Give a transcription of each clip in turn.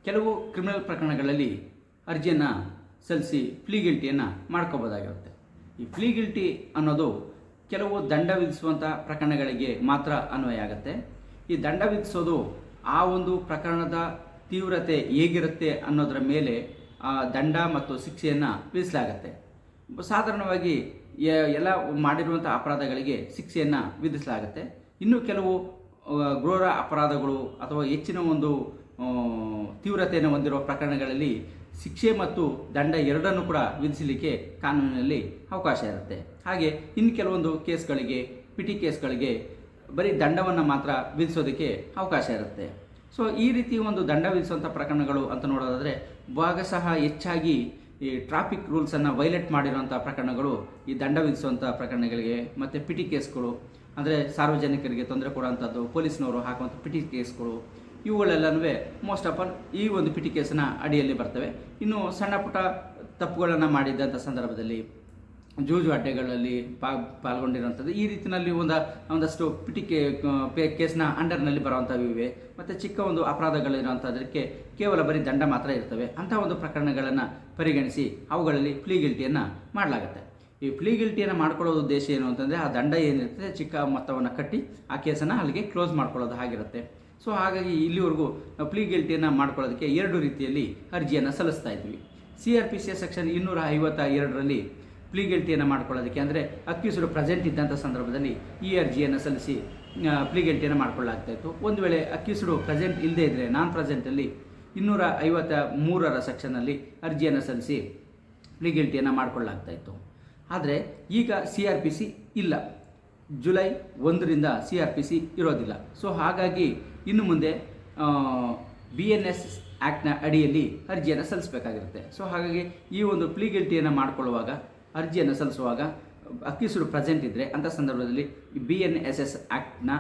ಕೆಲವು ಕ್ರಿಮಿನಲ್ ಪ್ರಕರಣಗಳಲ್ಲಿ ಅರ್ಜಿಯನ್ನು ಸಲ್ಲಿಸಿ ಪ್ಲೀ ಗಿಲ್ಟಿಯನ್ನು ಮಾಡ್ಕೋಬೋದಾಗಿರುತ್ತೆ. ಈ ಪ್ಲೀ ಗಿಲ್ಟಿ ಅನ್ನೋದು ಕೆಲವು ದಂಡ ವಿಧಿಸುವಂಥ ಪ್ರಕರಣಗಳಿಗೆ ಮಾತ್ರ ಅನ್ವಯ ಆಗುತ್ತೆ. ಈ ದಂಡ ವಿಧಿಸೋದು ಆ ಒಂದು ಪ್ರಕರಣದ ತೀವ್ರತೆ ಹೇಗಿರುತ್ತೆ ಅನ್ನೋದರ ಮೇಲೆ ದಂಡ ಮತ್ತು ಶಿಕ್ಷೆಯನ್ನು ವಿಧಿಸಲಾಗುತ್ತೆ. ಸಾಧಾರಣವಾಗಿ ಎಲ್ಲ ಮಾಡಿರುವಂಥ ಅಪರಾಧಗಳಿಗೆ ಶಿಕ್ಷೆಯನ್ನು ವಿಧಿಸಲಾಗುತ್ತೆ. ಇನ್ನು ಕೆಲವು ಘೋರ ಅಪರಾಧಗಳು ಅಥವಾ ಹೆಚ್ಚಿನ ಒಂದು ತೀವ್ರತೆಯನ್ನು ಹೊಂದಿರುವ ಪ್ರಕರಣಗಳಲ್ಲಿ ಶಿಕ್ಷೆ ಮತ್ತು ದಂಡ ಎರಡನ್ನೂ ಕೂಡ ವಿಧಿಸಲಿಕ್ಕೆ ಕಾನೂನಿನಲ್ಲಿ ಅವಕಾಶ ಇರುತ್ತೆ. ಹಾಗೆ ಇನ್ನು ಕೆಲವೊಂದು ಕೇಸ್ಗಳಿಗೆ ಪಿಟಿ ಕೇಸ್ಗಳಿಗೆ ಬರೀ ದಂಡವನ್ನು ಮಾತ್ರ ವಿಧಿಸೋದಕ್ಕೆ ಅವಕಾಶ ಇರುತ್ತೆ. ಸೊ ಈ ರೀತಿ ಒಂದು ದಂಡ ವಿಧಿಸುವಂಥ ಪ್ರಕರಣಗಳು ಅಂತ ನೋಡೋದಾದರೆ ಭಾಗಶಃ ಹೆಚ್ಚಾಗಿ ಈ ಟ್ರಾಫಿಕ್ ರೂಲ್ಸನ್ನು ವೈಲೇಟ್ ಮಾಡಿರುವಂಥ ಪ್ರಕರಣಗಳು ಈ ದಂಡ ವಿಧಿಸುವಂಥ ಪ್ರಕರಣಗಳಿಗೆ ಮತ್ತು ಪಿಟಿ ಕೇಸ್ಗಳು ಅಂದರೆ ಸಾರ್ವಜನಿಕರಿಗೆ ತೊಂದರೆ ಕೊಡುವಂಥದ್ದು, ಪೊಲೀಸ್ನವರು ಹಾಕುವಂಥ ಪಿಟಿ ಕೇಸ್ಗಳು ಇವುಗಳೆಲ್ಲನೂ ಮೋಸ್ಟ್ ಆಫ್ ಆಲ್ ಈ ಒಂದು ಪಿಟಿ ಕೇಸಿನ ಅಡಿಯಲ್ಲಿ ಬರ್ತವೆ. ಇನ್ನು ಸಣ್ಣ ಪುಟ್ಟ ತಪ್ಪುಗಳನ್ನು ಮಾಡಿದ್ದಂಥ ಸಂದರ್ಭದಲ್ಲಿ ಜೂಜು ಅಡ್ಡೆಗಳಲ್ಲಿ ಪಾಲ್ಗೊಂಡಿರುವಂಥದ್ದು ಈ ರೀತಿಯಲ್ಲಿ ಒಂದಷ್ಟು ಪಿಟಿ ಕೇಸ್ನ ಅಂಡರ್ನಲ್ಲಿ ಬರುವಂಥವು ಇವೆ. ಮತ್ತು ಚಿಕ್ಕ ಒಂದು ಅಪರಾಧಗಳಿರುವಂಥದ್ದಕ್ಕೆ ಕೇವಲ ಬರೀ ದಂಡ ಮಾತ್ರ ಇರ್ತವೆ. ಅಂಥ ಒಂದು ಪ್ರಕರಣಗಳನ್ನು ಪರಿಗಣಿಸಿ ಅವುಗಳಲ್ಲಿ ಪ್ಲೀ ಗಿಲ್ಟಿಯನ್ನು ಮಾಡಲಾಗುತ್ತೆ. ಈ ಪ್ಲೀ ಗಿಲ್ಟಿಯನ್ನು ಮಾಡ್ಕೊಳ್ಳೋ ಉದ್ದೇಶ ಏನು ಅಂತಂದರೆ ಆ ದಂಡ ಏನಿರ್ತದೆ ಚಿಕ್ಕ ಮೊತ್ತವನ್ನು ಕಟ್ಟಿ ಆ ಕೇಸನ್ನು ಅಲ್ಲಿಗೆ ಕ್ಲೋಸ್ ಮಾಡ್ಕೊಳ್ಳೋದು ಆಗಿರುತ್ತೆ. ಸೊ ಹಾಗಾಗಿ ಇಲ್ಲಿವರೆಗೂ ಪ್ಲೀ ಗಿಲ್ಟಿಯನ್ನು ಮಾಡ್ಕೊಳ್ಳೋದಕ್ಕೆ ಎರಡು ರೀತಿಯಲ್ಲಿ ಅರ್ಜಿಯನ್ನು ಸಲ್ಲಿಸ್ತಾ ಇದ್ವಿ. CRPC ಸೆಕ್ಷನ್ 252ರಲ್ಲಿ ಪ್ಲೀ ಗಿಲ್ಟಿಯನ್ನು ಮಾಡ್ಕೊಳ್ಳೋದಕ್ಕೆ ಅಂದರೆ ಅಕ್ಯೂಸ್ಡ್ ಪ್ರೆಸೆಂಟ್ ಇದ್ದಂಥ ಸಂದರ್ಭದಲ್ಲಿ ಈ ಅರ್ಜಿಯನ್ನು ಸಲ್ಲಿಸಿ ಪ್ಲೀ ಗಿಲ್ಟಿಯನ್ನು ಮಾಡ್ಕೊಳ್ಳಲಾಗ್ತಾಯಿತ್ತು. ಒಂದು ವೇಳೆ ಅಕ್ಯೂಸ್ಡ್ ಪ್ರೆಸೆಂಟ್ ಇಲ್ಲದೇ ಇದ್ದರೆ ನಾನ್ ಪ್ರೆಸೆಂಟಲ್ಲಿ 253ರ ಸೆಕ್ಷನಲ್ಲಿ ಅರ್ಜಿಯನ್ನು ಸಲ್ಲಿಸಿ ಪ್ಲೀ ಗಿಲ್ಟಿಯನ್ನು ಮಾಡ್ಕೊಳ್ಳಲಾಗ್ತಾಯಿತ್ತು. ಆದರೆ ಈಗ CRPC ಇಲ್ಲ, ಜುಲೈ 1ರಿಂದ CRPC ಇರೋದಿಲ್ಲ. ಸೊ ಹಾಗಾಗಿ ಇನ್ನು ಮುಂದೆ BNS ಆ್ಯಕ್ಟ್ನ ಅಡಿಯಲ್ಲಿ ಅರ್ಜಿಯನ್ನು ಸಲ್ಲಿಸಬೇಕಾಗಿರುತ್ತೆ. ಸೊ ಹಾಗಾಗಿ ಈ ಒಂದು ಪ್ಲೀ ಗಿಲ್ಟಿಯನ್ನು ಮಾಡಿಕೊಳ್ಳುವಾಗ ಅರ್ಜಿಯನ್ನು ಸಲ್ಲಿಸುವಾಗ ಅಕ್ಯೂಸ್ಡ್ ಪ್ರೆಸೆಂಟ್ ಇದ್ದರೆ ಅಂಥ ಸಂದರ್ಭದಲ್ಲಿ BNSS ಆ್ಯಕ್ಟ್ನ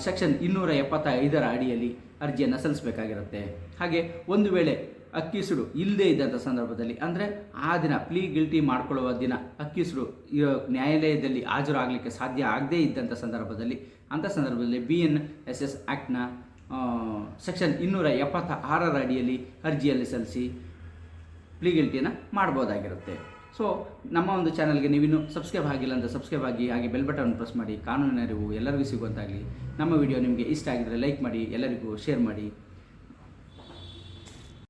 ಸೆಕ್ಷನ್ 275ರ ಅಡಿಯಲ್ಲಿ ಅರ್ಜಿಯನ್ನು ಸಲ್ಲಿಸಬೇಕಾಗಿರುತ್ತೆ. ಹಾಗೆ ಒಂದು ವೇಳೆ ಅಕ್ಯೂಸ್ಡ್ ಇಲ್ಲದೇ ಇದ್ದಂಥ ಸಂದರ್ಭದಲ್ಲಿ ಅಂದರೆ ಆ ದಿನ ಪ್ಲೀ ಗಿಲ್ಟಿ ಮಾಡಿಕೊಳ್ಳುವ ದಿನ ಅಕ್ಯೂಸ್ಡ್ ನ್ಯಾಯಾಲಯದಲ್ಲಿ ಹಾಜರಾಗಲಿಕ್ಕೆ ಸಾಧ್ಯ ಆಗದೇ ಇದ್ದಂಥ ಸಂದರ್ಭದಲ್ಲಿ ಅಂಥ ಸಂದರ್ಭದಲ್ಲಿ BNSS ಆ್ಯಕ್ಟ್ನ ಸೆಕ್ಷನ್ 276ರ ಅಡಿಯಲ್ಲಿ ಅರ್ಜಿಯಲ್ಲಿ ಸಲ್ಲಿಸಿ ಪ್ಲೀ ಗಿಲ್ಟಿಯನ್ನು ಮಾಡ್ಬೋದಾಗಿರುತ್ತೆ. ಸೊ ನಮ್ಮ ಒಂದು ಚಾನಲ್ಗೆ ನೀವಿನ್ನೂ ಸಬ್ಸ್ಕ್ರೈಬ್ ಆಗಿಲ್ಲ ಅಂತ ಸಬ್ಸ್ಕ್ರೈಬ್ ಆಗಿ, ಹಾಗೆ ಬೆಲ್ ಬಟನ್ ಪ್ರೆಸ್ ಮಾಡಿ. ಕಾನೂನಿನ ಅರಿವು ಎಲ್ಲರಿಗೂ ಸಿಗುವಂತಾಗಲಿ. ನಮ್ಮ ವಿಡಿಯೋ ನಿಮಗೆ ಇಷ್ಟ ಆಗಿದ್ದರೆ ಲೈಕ್ ಮಾಡಿ, ಎಲ್ಲರಿಗೂ ಶೇರ್ ಮಾಡಿ.